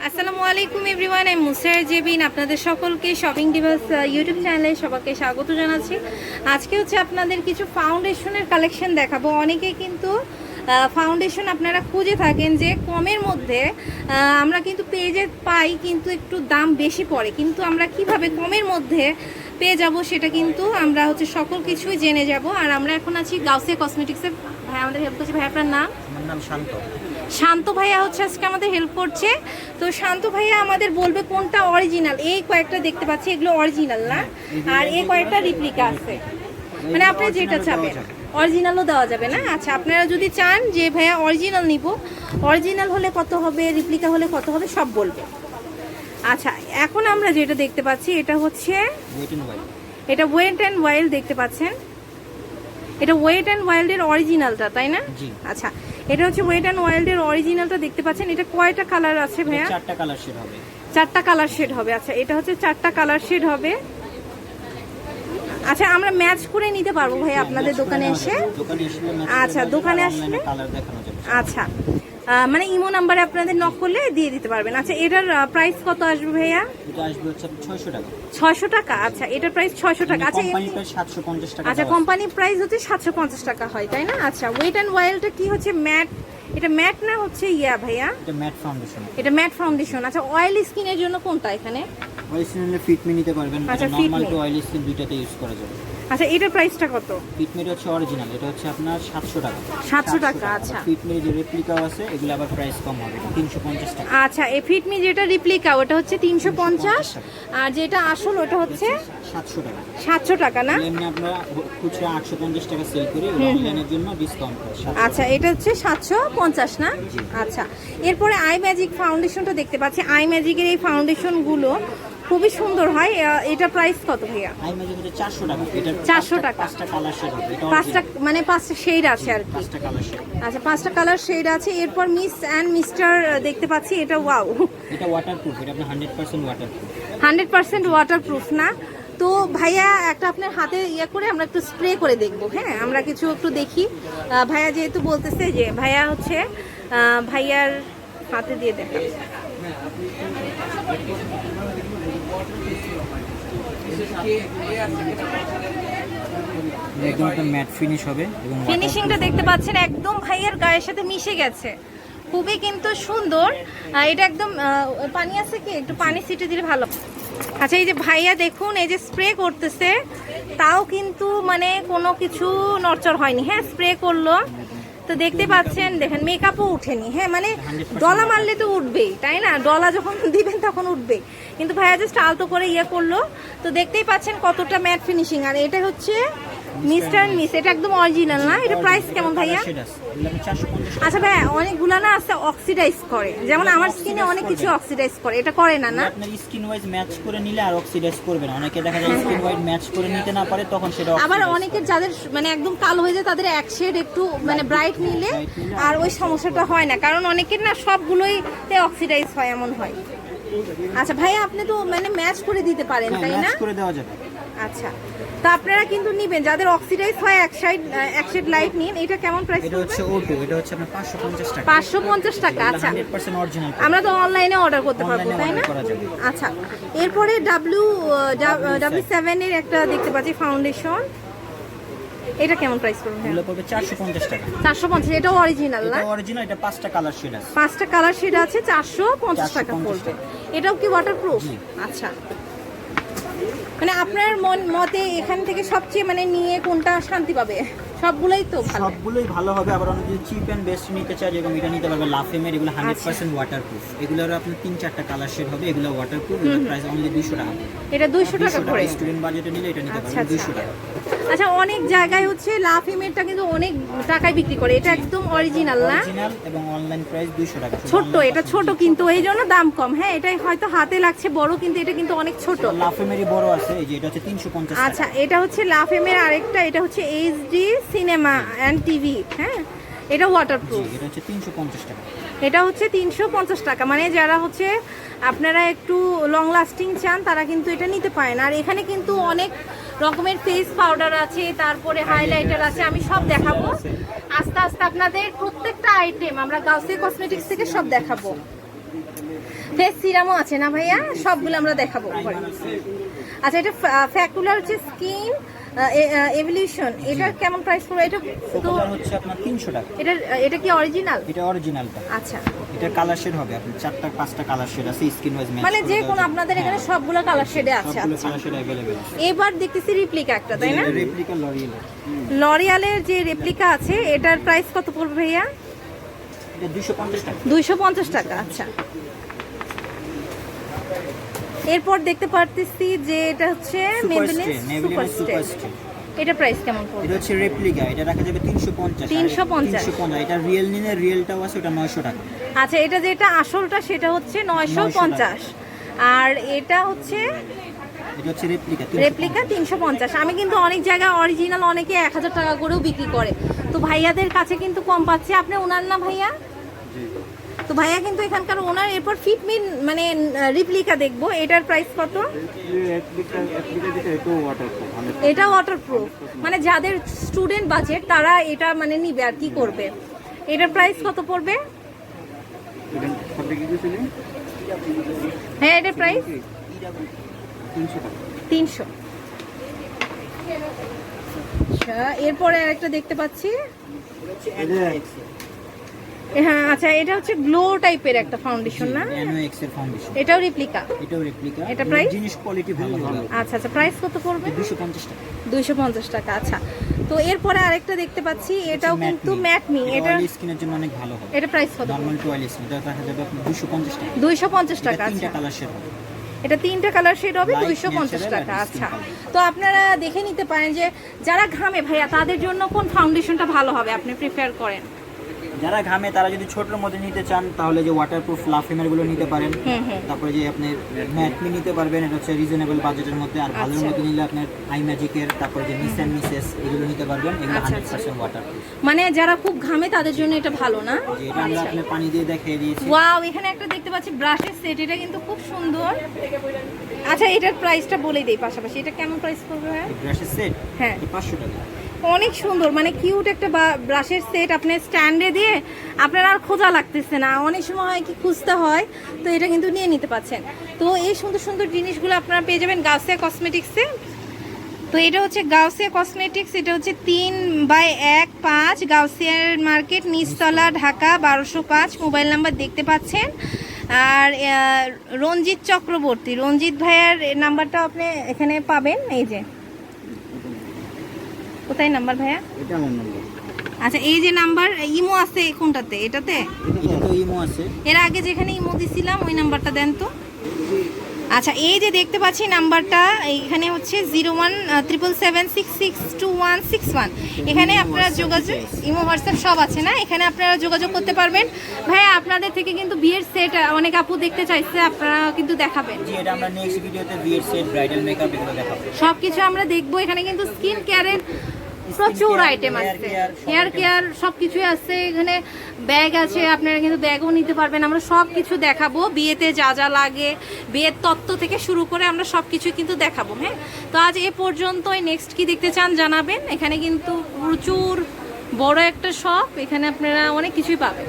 আসসালামু আলাইকুম এভরিওয়ান, আমি মুসার জেবিন। আপনাদের সকলকে শপিং ডিভাইস ইউটিউব চ্যানেলে সবাইকে স্বাগত জানাচ্ছি। আজকে হচ্ছে আপনাদের কিছু ফাউন্ডেশনের কালেকশন দেখাবো। অনেকে কিন্তু ফাউন্ডেশন আপনারা খুঁজে থাকেন যে কমের মধ্যে আমরা কিন্তু পেজে পাই, কিন্তু একটু দাম বেশি পড়ে, কিন্তু আমরা কিভাবে কমের মধ্যে পেয়ে যাব সেটা কিন্তু আমরা হচ্ছে সকল কিছুই জেনে যাব। আর আমরা এখন আছি গাউসিয়া কসমেটিক্সে। ভাই আমাদের হেল্প করছে। ভাই আপনার নাম? আমার নাম শান্ত। শান্ত ভাইয়া হচ্ছে আজকে আমাদের হেল্প করছে। তো শান্ত ভাইয়া আমাদের বলবে কোনটা অরিজিনাল। এই কয়েকটা দেখতে পাচ্ছি, এগুলো অরিজিনাল না, আর এই কয়েকটা রিপ্লিকা আছে, মানে আপনি যেটা চাবেন অরিজিনালও দেওয়া যাবে না। আচ্ছা, আপনারা যদি চান যে ভাইয়া অরিজিনাল নিব, অরিজিনাল হলে কত হবে, রিপ্লিকা হলে কত হবে, সব বলবে। আচ্ছা, এখন আমরা যেটা দেখতে পাচ্ছি এটা হচ্ছে এটা ওয়েট অ্যান্ড ওয়াইল্ড দেখতে পাচ্ছেন। এটা ওয়েট অ্যান্ড ওয়াইল্ডের অরিজিনালটা, তাই না? আচ্ছা, এটা হচ্ছে ওয়েট অ্যান্ড ওয়াইল্ডের অরিজিনালটা দেখতে পাচ্ছেন। এটা কয়টা কালার আছে ভাইয়া? চারটা কালার শেড হবে। চারটা কালার শেড হবে। আচ্ছা, এটা হচ্ছে চারটা কালার শেড হবে। আচ্ছা, আমরা ম্যাচ করে নিতে পারবো ভাই আপনাদের দোকানে এসে? আচ্ছা, দোকানে আসলে আচ্ছা, মানে ইমো নাম্বারে আপনাদের নক করলে দিয়ে দিতে পারবেন। আচ্ছা, এটার প্রাইস কত আসবে ভাইয়া? এটা আসবে হচ্ছে 600 টাকা। 600 টাকা। আচ্ছা, এটার প্রাইস 600 টাকা। আচ্ছা, কোম্পানি প্রাইস 750 টাকা। আচ্ছা, কোম্পানি প্রাইস হচ্ছে 750 টাকা হয়, তাই না? আচ্ছা, ওয়েট অ্যান্ড ওয়াইল্ডটা কি হচ্ছে? ম্যাট। এটা ম্যাট না হচ্ছে ইয়া ভাইয়া? এটা ম্যাট ফাউন্ডেশন। এটা ম্যাট ফাউন্ডেশন। আচ্ছা, অয়েল স্কিনের জন্য কোনটা এখানে? অয়েল স্কিনে ফিটমি নিতে পারবেন। আচ্ছা, নরমাল টু অয়েল স্কিন দুইটাতে ইউজ করা যাবে। আচ্ছা, এটার প্রাইসটা কত? ফিটমি হচ্ছে অরিজিনাল, এটা হচ্ছে আপনার 700 টাকা। 700 টাকা। আচ্ছা, ফিটমি যে রেপ্লিকা আছে এগুলো আবার প্রাইস কম হবে, 350 টাকা। আচ্ছা, এই ফিটমি যেটা রিপ্লিকা ওটা হচ্ছে 350, আর যেটা আসল ওটা হচ্ছে 700 টাকা। 700 টাকা না? এমনি আমরা খুচরা 850 টাকা সেল করি, অনলাইনের জন্য ডিসকাউন্ট আছে। আচ্ছা, এটা হচ্ছে 750 না? আচ্ছা, এরপরে আই ম্যাজিক ফাউন্ডেশনটা দেখতে পাচ্ছি। আই ম্যাজিকের এই ফাউন্ডেশনগুলো খুবই সুন্দর হয়। এটা প্রাইস কত ভাইয়া? আই ম্যাজিক হচ্ছে 400 টাকা। এটা 400 টাকা। পাঁচটা কালার শেড হবে। এটা পাঁচটা, মানে পাঁচটা শেড আছে আর কি। পাঁচটা কালার শেড। আচ্ছা, পাঁচটা কালার শেড আছে। এরপর মিস অ্যান্ড মিস্টার দেখতে পাচ্ছি। এটা ওয়াও, এটা ওয়াটারপ্রুফ। এটা আপনার 100% ওয়াটারপ্রুফ। 100% ওয়াটারপ্রুফ না? তো ভাইয়া একটা আপনার হাতে ইয়ে করে আমরা একটু স্প্রে করে দেখবো। হ্যাঁ, আমরা কিছু একটু দেখি। ভাইয়া যেহেতু বলতেছে যে ভাইয়া হচ্ছে ভাইয়ার হাতে দিয়ে দেখা। একদম একটা ম্যাট ফিনিশ হবে এবং ফিনিশিংটা দেখতে পাচ্ছেন একদম ভাইয়ার গায়ের সাথে মিশে গেছে, খুবই কিন্তু সুন্দর। এটা একদম পানি আছে কি? একটু পানি ছিটে দিলে ভালো। আচ্ছা, এই যে ভাইয়া দেখুন, এই যে স্প্রে করতেছে, তাও কিন্তু মানে কোনো কিছু নড়চড় হয়নি। হ্যাঁ, স্প্রে করলো তো দেখতে পাচ্ছেন, দেখেন মেকআপও উঠেনি। হ্যাঁ, মানে ডলা মারলে তো উঠবেই, তাই না? ডলা যখন দিবেন তখন উঠবে, কিন্তু ভাইয়া জাস্ট আলতো করে ইয়ে করলো। তো দেখতেই পাচ্ছেন কতটা ম্যাট ফিনিশিং। আর এটা হচ্ছে মিস্টার অ্যান্ড মিস, এটা একদম অরিজিনাল না? এটা প্রাইস কেমন ভাইয়া? আচ্ছা ভাইয়া, অনেকগুলা না আছে অক্সিডাইজ করে, যেমন আমার স্কিনে অনেক কিছু অক্সিডাইজ করে, এটা করে না? না, আপনার স্কিন ওয়াইজ ম্যাচ করে নিলে আর অক্সিডাইজ করবে না। অনেকে দেখা যায় স্কিন ওয়াইজ ম্যাচ করে নিতে না পারে, তখন সেটা আবার অনেকের যাদের মানে একদম কালো হয়ে যায় তাদের এক শেড একটু মানে ব্রাইট নিলে আর ওই সমস্যাটা হয় না, কারণ অনেকের না সবগুলোই অক্সিডাইজ হয়, এমন হয়। আচ্ছা ভাইয়া, আপনি তো মানে ম্যাচ করে দিতে পারেন, তাই না? ম্যাচ করে দেওয়া যাবে। আচ্ছা, তো আপনারা কিন্তু নিবেন যাদের অক্সিডাইজ হয় এক শেড লাইট নিন। এটা কেমন প্রাইস? এটা হচ্ছে O2, এটা হচ্ছে আপনার 550 টাকা। 550 টাকা। আচ্ছা, 100% অরিজিনাল। আমরা তো অনলাইনে অর্ডার করতে পারবো, তাই না? আচ্ছা, এরপরে W7 এর একটা দেখতে পাচ্ছি ফাউন্ডেশন। এটা কেমন প্রাইস পড়বে? এগুলো পড়বে 450 টাকা। 450। এটাও অরিজিনাল না? এটা অরিজিনাল। এটা পাঁচটা কালার শেড আছে। পাঁচটা কালার শেড আছে, 450 টাকা পড়বে। এটাও কি ওয়াটারপ্রুফ? আচ্ছা, মানে আপনার মতে এখান থেকে সবচেয়ে মানে নিয়ে কোনটা শান্তি পাবে? সবগুলোই তো ভালো, সবগুলোই ভালো হবে। আবার অনেক যদি চিপ এন্ড বেস্ট নিতে চায়, যেরকম এটা নিতে পারবে লাফেমের। এগুলো 100% ওয়াটারপ্রুফ। এগুলোর আপনার 3-4টা কালার শেড হবে। এগুলো ওয়াটারপ্রুফ। এর প্রাইস অনলি 200 টাকা। এটা 200 টাকা করে। স্টুডেন্ট বাজেটে নিলে এটা নিতে পারবেন 200 টাকা। আচ্ছা, অনেক জায়গায় হচ্ছে লাফিমেরটা কিন্তু অনেক টাকায় বিক্রি করে, এটা একদম অরিজিনাল না? অরিজিনাল এবং অনলাইন প্রাইস 200 টাকা। ছোট, এটা ছোট কিন্তু এই জন্য দাম কম। হ্যাঁ, এটাই হয়তো হাতে লাগছে বড়, কিন্তু এটা কিন্তু অনেক ছোট। লাফেমেরই বড় আছে, এই যে এটা হচ্ছে 350 টাকা। আচ্ছা, এটা হচ্ছে লাফেমের আরেকটা, এটা হচ্ছে এইচডি সিনেমা অ্যান্ড টিভি। হ্যাঁ, এটা ওয়াটারপ্রুফ। এটা হচ্ছে 350 টাকা। এটা হচ্ছে 350 টাকা। মানে যারা হচ্ছে আপনারা একটু লং লাস্টিং চান তারা কিন্তু এটা নিতে পারেন। আর এখানে কিন্তু অনেক রকমের ফেস পাউডার আছে, তারপরে হাইলাইটার আছে, আমি সব দেখাবো আস্তে আস্তে। আপনাদের প্রত্যেকটা আইটেম আমরা গাউসিয়া কসমেটিক্স থেকে সব দেখাবো। ফেস সিরামও আছে না ভাইয়া? সবগুলো আমরা দেখাবো পরে। আচ্ছা, এটা ফ্যাকুলার হচ্ছে স্কিন এভলিউশন, এটার কেমন প্রাইস পড়বে? এটা তো পপুলার হচ্ছে আপনার 300 টাকা। এটা কি অরিজিনাল? এটা অরিজিনালটা। আচ্ছা, এটা কালার শেড হবে আপনার 4টা 5টা কালার শেড আছে স্কিন ওয়াইজ ম্যাচ। মানে যে কোনো আপনাদের এখানে সবগুলো কালার শেডে আছে। সবগুলো আচ্ছা, কালার শেড अवेलेबल আছে। এবার দেখতেছি রেপ্লিকা একটা, তাই না? Replica L'Oréal. লরিয়ালের যে রেপ্লিকা আছে এটার প্রাইস কত পড়বে ভাইয়া? এটা 250 টাকা। 250 টাকা। আচ্ছা, এরপর দেখতে পারতেছি যে এটা হচ্ছে মেবেলিন সুপার স্টে। এটা প্রাইস কেমন পড়বে? এটা হচ্ছে রেপ্লিকা, এটা রাখা যাবে 350। 350। এটা রিয়েল নিলে রিয়েলটাও আছে, ওটা 900 টাকা। আচ্ছা, এটা যেটা আসলটা সেটা হচ্ছে 950, আর এটা হচ্ছে রেপ্লিকা 350। আমি কিন্তু অনেক জায়গায় অরিজিনাল অনেকে 1000 টাকা করেও বিক্রি করে, তো ভাইয়াদের কাছে কিন্তু কম পাচ্ছে। আপনি ওনার না ভাইয়া? তো ভাইয়া কিন্তু এখানকার ওনার। এরপর ফিটমিন মানে রেপ্লিকা দেখবো, এটার প্রাইস কত? এটা ওয়াটারপ্রুফ, মানে যাদের স্টুডেন্ট বাজেট তারা এটা মানে নিবে আর কি করবে। এটার প্রাইস কত পড়বে? হ্যাঁ, এটার প্রাইস 300। আচ্ছা, এরপরে আরেকটা দেখতে পাচ্ছি। হ্যাঁ, আচ্ছা, এটা হচ্ছে গ্লো টাইপের একটা ফাউন্ডেশন না? NOX এর ফাউন্ডেশন। এটাও রেপ্লিকা? এটাও রেপ্লিকা। এটা প্রাইস? জিনিস কোয়ালিটি ভালো হবে। আচ্ছা আচ্ছা, প্রাইস কত পড়বে? 250 টাকা। 250 টাকা। আচ্ছা, তো এরপরে আরেকটা দেখতে পাচ্ছি, এটাও কিন্তু ম্যাট মি। এটা অয়েলি স্কিনের জন্য অনেক ভালো হবে। এটা প্রাইস কত? নরমাল টু অয়েলি স্কিন, এটা রাখা যাবে আপনার 250 টাকা। 250 টাকা। তিনটা আচ্ছা, কালার শেড হবে। এটা 3টা কালার শেড হবে, Light, 250 natural টাকা। আর আচ্ছা, skin color। তো আপনারা দেখে নিতে পারেন যে যারা ঘামে ভাইয়া তাদের জন্য কোন ফাউন্ডেশনটা ভালো হবে আপনি প্রিফার করেন? যারা ঘামে তারা যদি ছোটর মধ্যে নিতে চান তাহলে যে ওয়াটারপ্রুফ লাফেমের গুলো নিতে পারেন। তারপরে যে আপনি ম্যাটমি নিতে পারবেন, এটা হচ্ছে রিজনেবল বাজেটের মধ্যে। আর ভালোর আচ্ছা। মধ্যে নিলে আপনার আই ম্যাজিকের, তারপরে যে মিস অ্যান্ড মিসেস এগুলো নিতে পারবেন। এগুলো আচ্ছা, 100% ওয়াটারপ্রুফ। মানে যারা খুব ঘামে তাদের জন্য এটা ভালো না? যে এটা আমরা আচ্ছা, আপনি পানি দিয়ে দেখিয়ে দিয়েছি। ওয়াও, এখানে একটা দেখতে পাচ্ছি ব্রাশের সেট, এটা কিন্তু খুব সুন্দর। আচ্ছা, এটার প্রাইসটা বলেই দেই পাশাপাশি, এটা কেমন প্রাইস পড়বে ভাইয়া? ব্রাশের সেট হ্যাঁ, 500 টাকা। অনেক সুন্দর, মানে কিউট একটা ব্রাশের সেট। আপনি স্ট্যান্ডে দিয়ে আপনার আর খোঁজা লাগতেছে না, অনেক সময় হয় কি খুঁজতে হয়, তো এটা কিন্তু নিয়ে নিতে পারছেন। তো এই সুন্দর সুন্দর জিনিসগুলো আপনারা পেয়ে যাবেন গাউসিয়া কসমেটিক্সে। তো এটা হচ্ছে গাউসিয়া কসমেটিক্স, এটা হচ্ছে 3/15 গাউসিয়ার মার্কেট, নিচতলা, ঢাকা 1205। মোবাইল নাম্বার দেখতে পাচ্ছেন। আর রঞ্জিত চক্রবর্তী, রঞ্জিত ভাইয়ার নাম্বারটা আপনি এখানে পাবেন। এই যে কোথায় নাম্বার ভাইয়া? এটা আমার নাম্বার। আচ্ছা, এই যে নাম্বার, ইমো আছে কোনটাতে? এটাতে? এটা তো ইমো আছে। এর আগে যেখানে ইমো দিছিলাম ওই নাম্বারটা দেন তো। আচ্ছা, এই যে দেখতে পাচ্ছি নাম্বারটা, এখানে হচ্ছে 0177766161। এখানে আপনারা যোগাযোগ, ইমো হোয়াটসঅ্যাপ সব আছে না? এখানে আপনারা যোগাযোগ করতে পারবেন। ভাই, আপনাদের থেকে কিন্তু বিয়ের সেট অনেক আপু দেখতে চাইছে, আপনারা কিন্তু দেখাবেন। জি, এটা আমরা নেক্সট ভিডিওতে বিয়ের সেট, ব্রাইডাল মেকআপ এগুলো দেখাবো। সবকিছু আমরা দেখবো। এখানে কিন্তু স্কিন কেয়ারের প্রচুর আইটেম আছে, হেয়ার কেয়ার সবকিছুই আছে। এখানে ব্যাগ আছে, আপনারা কিন্তু ব্যাগও নিতে পারবেন। আমরা সব কিছু দেখাবো, বিয়েতে যা যা লাগে, বিয়ের তত্ত্ব থেকে শুরু করে আমরা সব কিছু কিন্তু দেখাবো। হ্যাঁ, তো আজ এ পর্যন্তই। নেক্সট কি দেখতে চান জানাবেন। এখানে কিন্তু প্রচুর বড় একটা শপ, এখানে আপনারা অনেক কিছুই পাবেন।